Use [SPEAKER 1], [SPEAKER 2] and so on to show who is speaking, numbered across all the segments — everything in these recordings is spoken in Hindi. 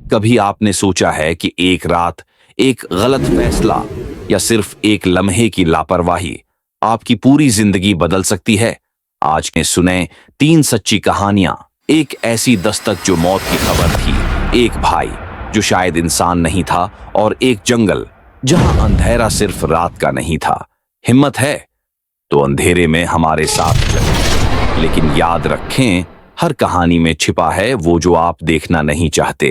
[SPEAKER 1] कभी आपने सोचा है कि एक रात, एक गलत फैसला या सिर्फ एक लम्हे की लापरवाही आपकी पूरी जिंदगी बदल सकती है? आज के सुने 3 सच्ची कहानियां। एक ऐसी दस्तक जो मौत की खबर थी, एक भाई जो शायद इंसान नहीं था, और एक जंगल जहां अंधेरा सिर्फ रात का नहीं था। हिम्मत है तो अंधेरे में हमारे साथ चलें। लेकिन याद रखें, हर कहानी में छिपा है वो जो आप देखना नहीं चाहते।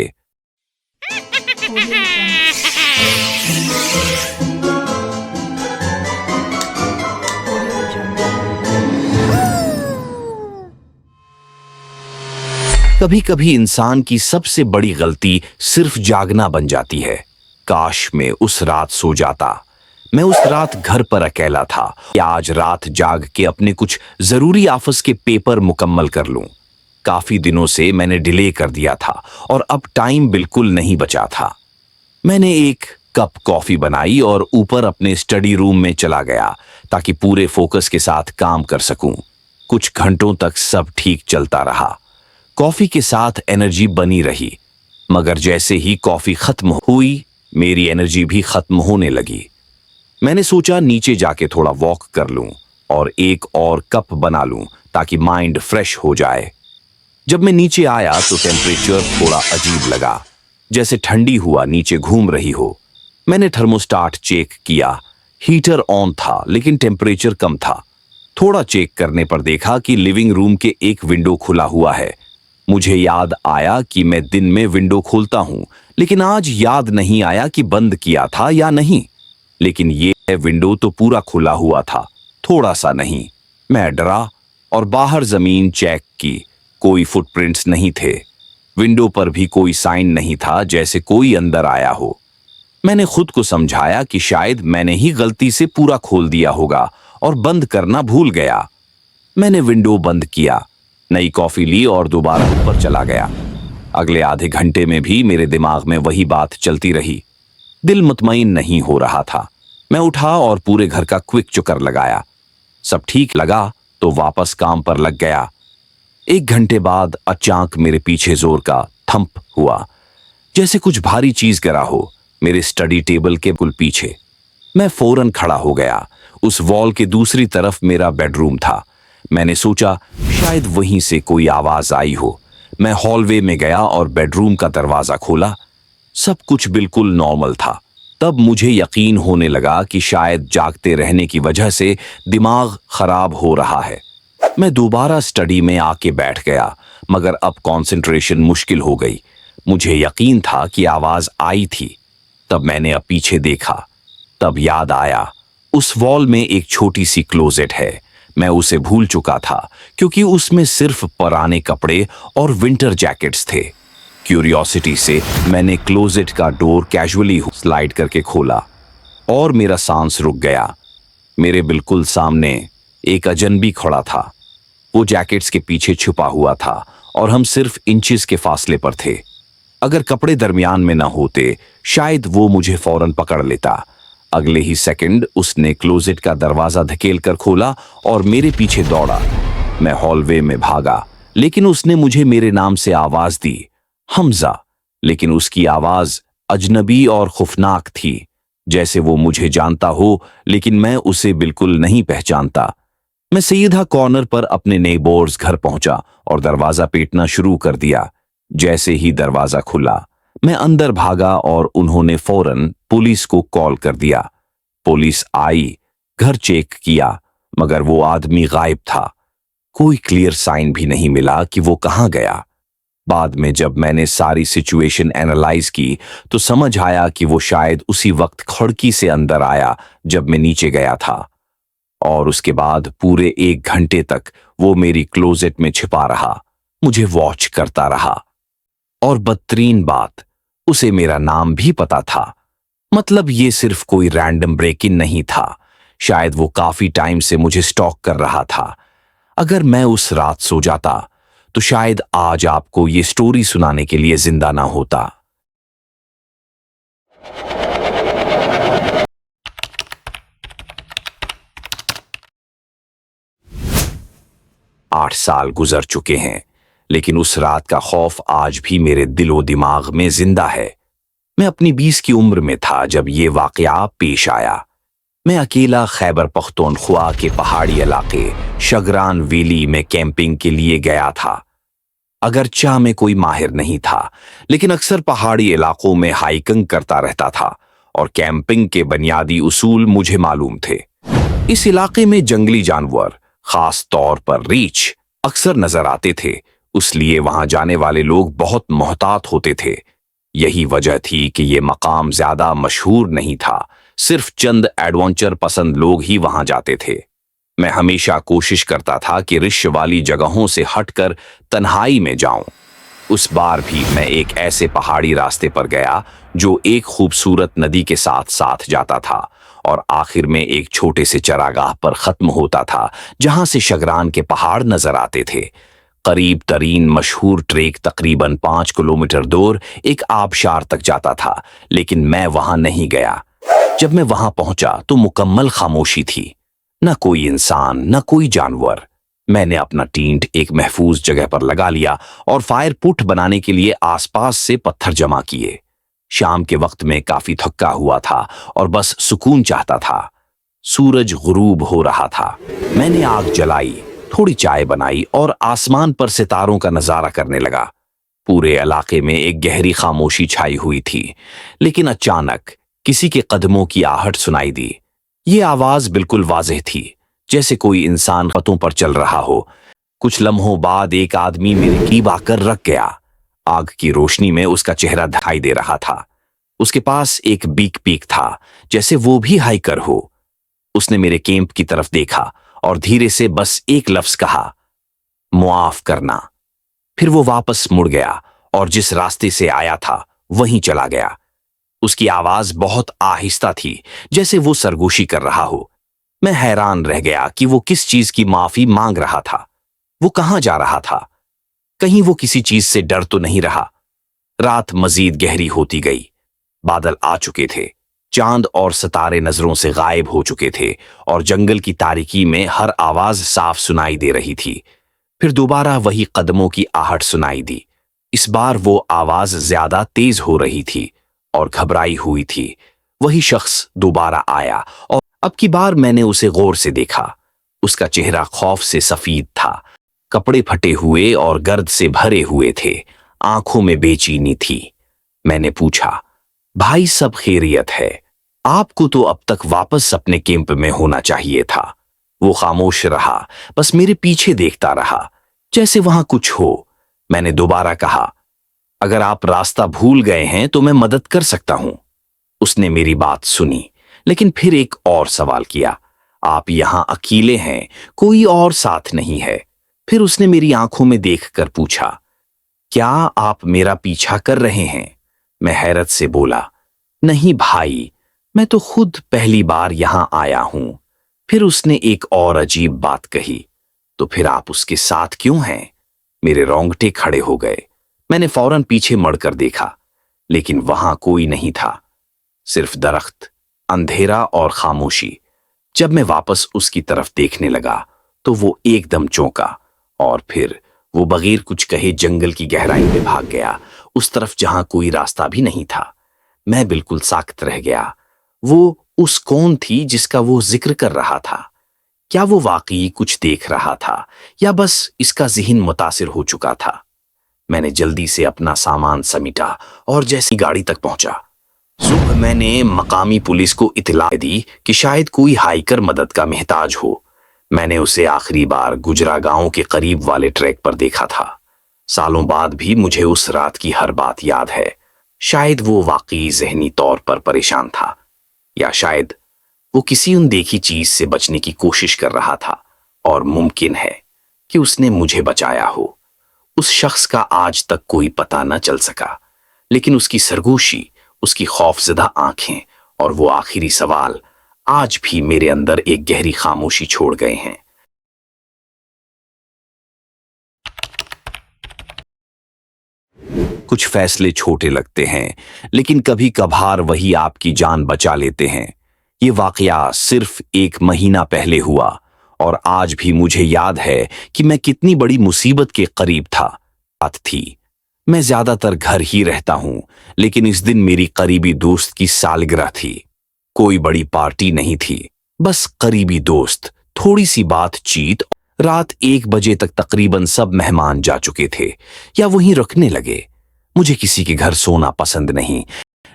[SPEAKER 1] कभी कभी इंसान की सबसे बड़ी गलती सिर्फ जागना बन जाती है। काश मैं उस रात सो जाता। मैं उस रात घर पर अकेला था। या आज रात जाग के अपने कुछ जरूरी ऑफिस के पेपर मुकम्मल कर लूं। काफी दिनों से मैंने डिले कर दिया था और अब टाइम बिल्कुल नहीं बचा था। मैंने एक कप कॉफी बनाई और ऊपर अपने स्टडी रूम में चला गया ताकि पूरे फोकस के साथ काम कर सकूं। कुछ घंटों तक सब ठीक चलता रहा। कॉफी के साथ एनर्जी बनी रही, मगर जैसे ही कॉफी खत्म हुई, मेरी एनर्जी भी खत्म होने लगी। मैंने सोचा नीचे जाके थोड़ा वॉक कर लूं और एक और कप बना लूं ताकि माइंड फ्रेश हो जाए। जब मैं नीचे आया तो टेम्परेचर थोड़ा अजीब लगा, जैसे ठंडी हुआ नीचे घूम रही हो। मैंने थर्मोस्टाट चेक किया। हीटर ऑन था लेकिन टेम्परेचर कम था। थोड़ा चेक करने पर देखा कि लिविंग रूम के एक विंडो खुला हुआ है। मुझे याद आया कि मैं दिन में विंडो खोलता हूं, लेकिन आज याद नहीं आया कि बंद किया था या नहीं। लेकिन ये विंडो तो पूरा खुला हुआ था, थोड़ा सा नहीं। मैं डरा और बाहर जमीन चेक की। कोई फुटप्रिंट्स नहीं थे। विंडो पर भी कोई साइन नहीं था जैसे कोई अंदर आया हो। मैंने खुद को समझाया कि शायद मैंने ही गलती से पूरा खोल दिया होगा और बंद करना भूल गया। मैंने विंडो बंद किया, नई कॉफी ली और दोबारा ऊपर चला गया। अगले आधे घंटे में भी मेरे दिमाग में वही बात चलती रही। दिल मुतमईन नहीं हो रहा था। मैं उठा और पूरे घर का क्विक चक्कर लगाया। सब ठीक लगा तो वापस काम पर लग गया। 1 घंटे बाद अचानक मेरे पीछे जोर का थंप हुआ, जैसे कुछ भारी चीज गिरा हो मेरे स्टडी टेबल के बिल्कुल पीछे। मैं फौरन खड़ा हो गया। उस वॉल के दूसरी तरफ मेरा बेडरूम था। मैंने सोचा शायद वहीं से कोई आवाज आई हो। मैं हॉलवे में गया और बेडरूम का दरवाजा खोला। सब कुछ बिल्कुल नॉर्मल था। तब मुझे यकीन होने लगा कि शायद जागते रहने की वजह से दिमाग खराब हो रहा है। मैं दोबारा स्टडी में आके बैठ गया, मगर अब कंसंट्रेशन मुश्किल हो गई। मुझे यकीन था कि आवाज आई थी। तब मैंने अब पीछे देखा। तब याद आया, उस वॉल में एक छोटी सी क्लोजेट है। मैं उसे भूल चुका था क्योंकि उसमें सिर्फ पुराने कपड़े और विंटर जैकेट्स थे। क्यूरियोसिटी से मैंने क्लोजेट का डोर कैजुअली स्लाइड करके खोला और मेरा सांस रुक गया। मेरे बिल्कुल सामने एक अजनबी खड़ा था। वो जैकेट्स के पीछे छुपा हुआ था और हम सिर्फ इंचेस के फासले पर थे। अगर कपड़े दरमियान में न होते, शायद वो मुझे फौरन पकड़ लेता। अगले ही सेकंड उसने क्लोजेट का दरवाजा धकेल कर खोला और मेरे पीछे दौड़ा। मैं हॉलवे में भागा, लेकिन उसने मुझे मेरे नाम से आवाज दी, हमजा। लेकिन उसकी आवाज अजनबी और खौफनाक थी, जैसे वो मुझे जानता हो, लेकिन मैं उसे बिल्कुल नहीं पहचानता। मैं सीधा कॉर्नर पर अपने नेबर्स घर पहुंचा और दरवाजा पीटना शुरू कर दिया। जैसे ही दरवाजा खुला, मैं अंदर भागा और उन्होंने फौरन पुलिस को कॉल कर दिया। पुलिस आई, घर चेक किया, मगर वो आदमी गायब था। कोई क्लियर साइन भी नहीं मिला कि वो कहां गया। बाद में जब मैंने सारी सिचुएशन एनालाइज की तो समझ आया कि वो शायद उसी वक्त खिड़की से अंदर आया जब मैं नीचे गया था, और उसके बाद पूरे 1 घंटे तक वो मेरी क्लोजेट में छिपा रहा, मुझे वॉच करता रहा। और बदतरीन बात, उसे मेरा नाम भी पता था। मतलब ये सिर्फ कोई रैंडम ब्रेक इन नहीं था। शायद वो काफी टाइम से मुझे स्टॉक कर रहा था। अगर मैं उस रात सो जाता तो शायद आज आपको ये स्टोरी सुनाने के लिए जिंदा ना होता। 8 साल गुजर चुके हैं। लेकिन उस रात का खौफ आज भी मेरे दिलो दिमाग में जिंदा है। मैं अपनी 20 की उम्र में था जब ये वाकया पेश आया। मैं अकेला खैबर पख्तूनख्वा के पहाड़ी इलाके शगरान वैली में कैंपिंग के लिए गया था। अगरचा मैं कोई माहिर नहीं था, लेकिन अक्सर पहाड़ी इलाकों में हाइकिंग करता रहता था और कैंपिंग के बुनियादी उसूल मुझे मालूम थे। इस इलाके में जंगली जानवर, खास तौर पर रीछ, अक्सर नजर आते थे, इसलिए वहां जाने वाले लोग बहुत मोहतात होते थे। यही वजह थी कि ये मकाम ज्यादा मशहूर नहीं था, सिर्फ चंद एडवेंचर पसंद लोग ही वहां जाते थे। मैं हमेशा कोशिश करता था कि रिछ वाली जगहों से हटकर तन्हाई में जाऊं। उस बार भी मैं एक ऐसे पहाड़ी रास्ते पर गया जो एक खूबसूरत नदी के साथ साथ जाता था और आखिर में एक छोटे से चरागाह पर खत्म होता था जहां से शगरान के पहाड़ नजर आते थे। करीब तरीन मशहूर ट्रेक तकरीबन 5 किलोमीटर दूर एक आबशार तक जाता था, लेकिन मैं वहां नहीं गया। जब मैं वहां पहुंचा तो मुकम्मल खामोशी थी, न कोई इंसान न कोई जानवर। मैंने अपना टेंट एक महफूज जगह पर लगा लिया और फायर पुट बनाने के लिए आसपास से पत्थर जमा किए। शाम के वक्त में काफी थका हुआ था और बस सुकून चाहता था। सूरज गुरूब हो रहा था। मैंने आग जलाई, थोड़ी चाय बनाई और आसमान पर सितारों का नजारा करने लगा। पूरे इलाके में एक गहरी खामोशी छाई हुई थी, लेकिन अचानक किसी के कदमों की आहट सुनाई दी। ये आवाज बिल्कुल वाज़ेह थी, जैसे कोई इंसान पतों पर चल रहा हो। कुछ लम्हों बाद एक आदमी मेरे करीब आकर रख गया। आग की रोशनी में उसका चेहरा दिखाई दे रहा था। उसके पास एक बीक पीक था, जैसे वो भी हाइकर हो। उसने मेरे कैंप की तरफ देखा और धीरे से बस एक लफ्ज कहा, मुआफ करना। फिर वो वापस मुड़ गया और जिस रास्ते से आया था वहीं चला गया। उसकी आवाज बहुत आहिस्ता थी, जैसे वो सरगोशी कर रहा हो। मैं हैरान रह गया कि वो किस चीज की माफी मांग रहा था। वो कहां जा रहा था? कहीं वो किसी चीज से डर तो नहीं रहा? रात मजीद गहरी होती गई। बादल आ चुके थे, चांद और सितारे नजरों से गायब हो चुके थे और जंगल की तारीकी में हर आवाज साफ सुनाई दे रही थी। फिर दोबारा वही कदमों की आहट सुनाई दी। इस बार वो आवाज ज्यादा तेज हो रही थी और घबराई हुई थी। वही शख्स दोबारा आया और अब की बार मैंने उसे गौर से देखा। उसका चेहरा खौफ से सफेद था, कपड़े फटे हुए और गर्द से भरे हुए थे, आंखों में बेचैनी थी। मैंने पूछा, भाई सब खैरियत है? आपको तो अब तक वापस अपने कैंप में होना चाहिए था। वो खामोश रहा, बस मेरे पीछे देखता रहा, जैसे वहां कुछ हो। मैंने दोबारा कहा, अगर आप रास्ता भूल गए हैं तो मैं मदद कर सकता हूं। उसने मेरी बात सुनी, लेकिन फिर एक और सवाल किया, आप यहां अकेले हैं, कोई और साथ नहीं है? फिर उसने मेरी आंखों में देखकर पूछा, क्या आप मेरा पीछा कर रहे हैं? मैं हैरत से बोला, नहीं भाई, मैं तो खुद पहली बार यहां आया हूं। फिर उसने एक और अजीब बात कही, तो फिर आप उसके साथ क्यों हैं? मेरे रोंगटे खड़े हो गए। मैंने फौरन पीछे मुड़कर देखा, लेकिन वहां कोई नहीं था, सिर्फ दरख्त, अंधेरा और खामोशी। जब मैं वापस उसकी तरफ देखने लगा तो वो एकदम चौंका और फिर वो बगैर कुछ कहे जंगल की गहराई में भाग गया, उस तरफ जहां कोई रास्ता भी नहीं था। मैं बिल्कुल साख्त रह गया। वो उस कौन थी जिसका वो जिक्र कर रहा था? क्या वो वाकई कुछ देख रहा था या बस इसका ज़हन मुतासिर हो चुका था? मैंने जल्दी से अपना सामान समेटा और जैसी गाड़ी तक पहुंचा, सुबह मैंने मकामी पुलिस को इत्तला दी कि शायद कोई हाइकर मदद का मोहताज हो। मैंने उसे आखिरी बार गुजरा गांव के करीब वाले ट्रैक पर देखा था। सालों बाद भी मुझे उस रात की हर बात याद है। शायद वो वाकई जहनी तौर पर परेशान था, या शायद वो किसी अनदेखी चीज से बचने की कोशिश कर रहा था, और मुमकिन है कि उसने मुझे बचाया हो। उस शख्स का आज तक कोई पता न चल सका, लेकिन उसकी सरगोशी, उसकी खौफजदा आंखें और वो आखिरी सवाल आज भी मेरे अंदर एक गहरी खामोशी छोड़ गए हैं। कुछ फैसले छोटे लगते हैं, लेकिन कभी कभार वही आपकी जान बचा लेते हैं। ये वाकया सिर्फ 1 महीना पहले हुआ और आज भी मुझे याद है कि मैं कितनी बड़ी मुसीबत के करीब था। बात थी। मैं ज्यादातर घर ही रहता हूं, लेकिन इस दिन मेरी करीबी दोस्त की सालगिरह थी। कोई बड़ी पार्टी नहीं थी, बस करीबी दोस्त, थोड़ी सी बातचीत। रात 1 बजे तक तकरीबन सब मेहमान जा चुके थे या वहीं रुकने लगे। मुझे किसी के घर सोना पसंद नहीं,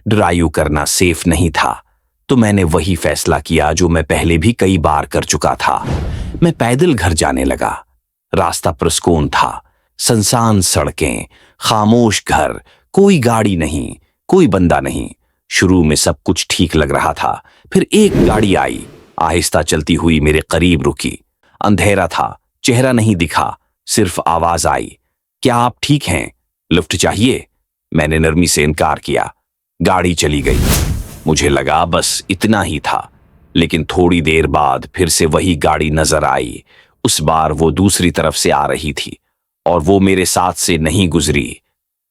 [SPEAKER 1] ड्राइव करना सेफ नहीं था, तो मैंने वही फैसला किया जो मैं पहले भी कई बार कर चुका था। मैं पैदल घर जाने लगा। रास्ता पुरस्कून था, सुनसान सड़कें, खामोश घर, कोई गाड़ी नहीं, कोई बंदा नहीं। शुरू में सब कुछ ठीक लग रहा था, फिर एक गाड़ी आई, आहिस्ता चलती हुई मेरे करीब रुकी। अंधेरा था, चेहरा नहीं दिखा, सिर्फ आवाज आई, क्या आप ठीक हैं? लिफ्ट चाहिए? मैंने नरमी से इनकार किया। गाड़ी चली गई। मुझे लगा बस इतना ही था, लेकिन थोड़ी देर बाद फिर से वही गाड़ी नजर आई। उस बार वो दूसरी तरफ से आ रही थी और वो मेरे साथ से नहीं गुजरी,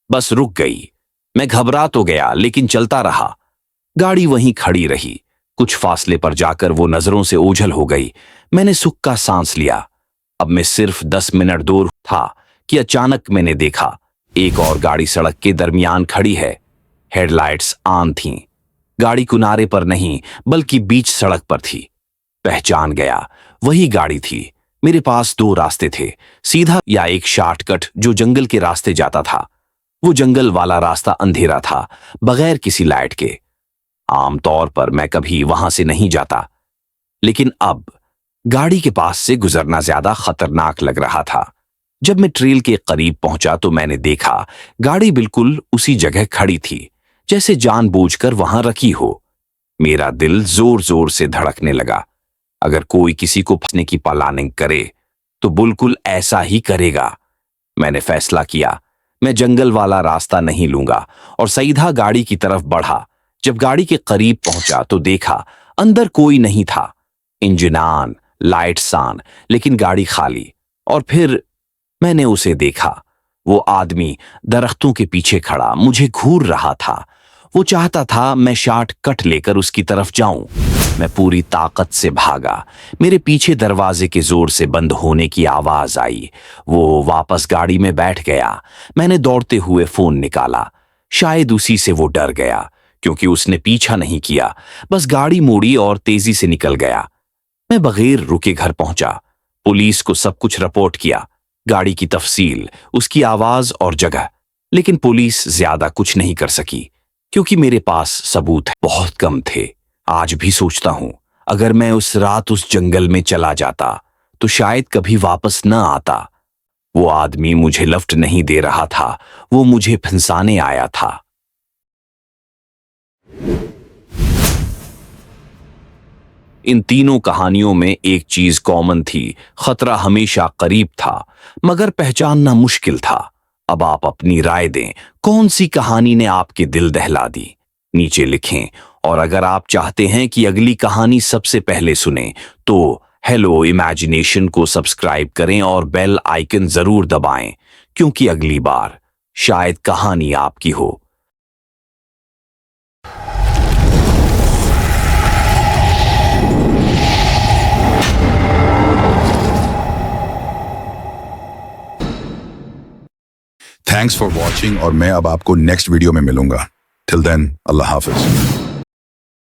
[SPEAKER 1] बस रुक गई। मैं घबरा तो गया, लेकिन चलता रहा। गाड़ी वहीं खड़ी रही। कुछ फासले पर जाकर वो नजरों से ओझल हो गई। मैंने सुख का सांस लिया। अब मैं सिर्फ 10 मिनट दूर था कि अचानक मैंने देखा एक और गाड़ी सड़क के दरमियान खड़ी है। हेडलाइट्स ऑन थीं। गाड़ी किनारे पर नहीं, बल्कि बीच सड़क पर थी। पहचान गया, वही गाड़ी थी। मेरे पास 2 रास्ते थे, सीधा या एक शॉर्टकट जो जंगल के रास्ते जाता था। वो जंगल वाला रास्ता अंधेरा था, बगैर किसी लाइट के। आमतौर पर मैं कभी वहां से नहीं जाता, लेकिन अब गाड़ी के पास से गुजरना ज्यादा खतरनाक लग रहा था। जब मैं ट्रेल के करीब पहुंचा तो मैंने देखा गाड़ी बिल्कुल उसी जगह खड़ी थी, जैसे जानबूझकर वहां रखी हो। मेरा दिल जोर जोर से धड़कने लगा। अगर कोई किसी को फंसने की प्लानिंग करे तो बिल्कुल ऐसा ही करेगा। मैंने फैसला किया, मैं जंगल वाला रास्ता नहीं लूंगा और सीधा गाड़ी की तरफ बढ़ा। जब गाड़ी के करीब पहुंचा तो देखा अंदर कोई नहीं था। इंजन ऑन, लाइट्स ऑन, लेकिन गाड़ी खाली। और फिर मैंने उसे देखा। वो आदमी दरख्तों के पीछे खड़ा मुझे घूर रहा था। वो चाहता था मैं शॉर्टकट लेकर उसकी तरफ जाऊं। मैं पूरी ताकत से भागा। मेरे पीछे दरवाजे के जोर से बंद होने की आवाज आई। वो वापस गाड़ी में बैठ गया। मैंने दौड़ते हुए फोन निकाला। शायद उसी से वो डर गया, क्योंकि उसने पीछा नहीं किया, बस गाड़ी मोड़ी और तेजी से निकल गया। मैं बगैर रुके घर पहुंचा। पुलिस को सब कुछ रिपोर्ट किया, गाड़ी की तफसील, उसकी आवाज और जगह। लेकिन पुलिस ज्यादा कुछ नहीं कर सकी, क्योंकि मेरे पास सबूत बहुत कम थे। आज भी सोचता हूं, अगर मैं उस रात उस जंगल में चला जाता तो शायद कभी वापस न आता। वो आदमी मुझे लिफ्ट नहीं दे रहा था, वो मुझे फंसाने आया था। इन तीनों कहानियों में एक चीज कॉमन थी, खतरा हमेशा करीब था, मगर पहचानना मुश्किल था। अब आप अपनी राय दें, कौन सी कहानी ने आपके दिल दहला दी? नीचे लिखें। और अगर आप चाहते हैं कि अगली कहानी सबसे पहले सुने तो हेलो इमेजिनेशन को सब्सक्राइब करें और बेल आइकन जरूर दबाएं, क्योंकि अगली बार शायद कहानी आपकी हो।
[SPEAKER 2] थैंक्स फॉर वॉचिंग और मैं अब आपको नेक्स्ट वीडियो में मिलूंगा। टिल देन, अल्लाह हाफिज।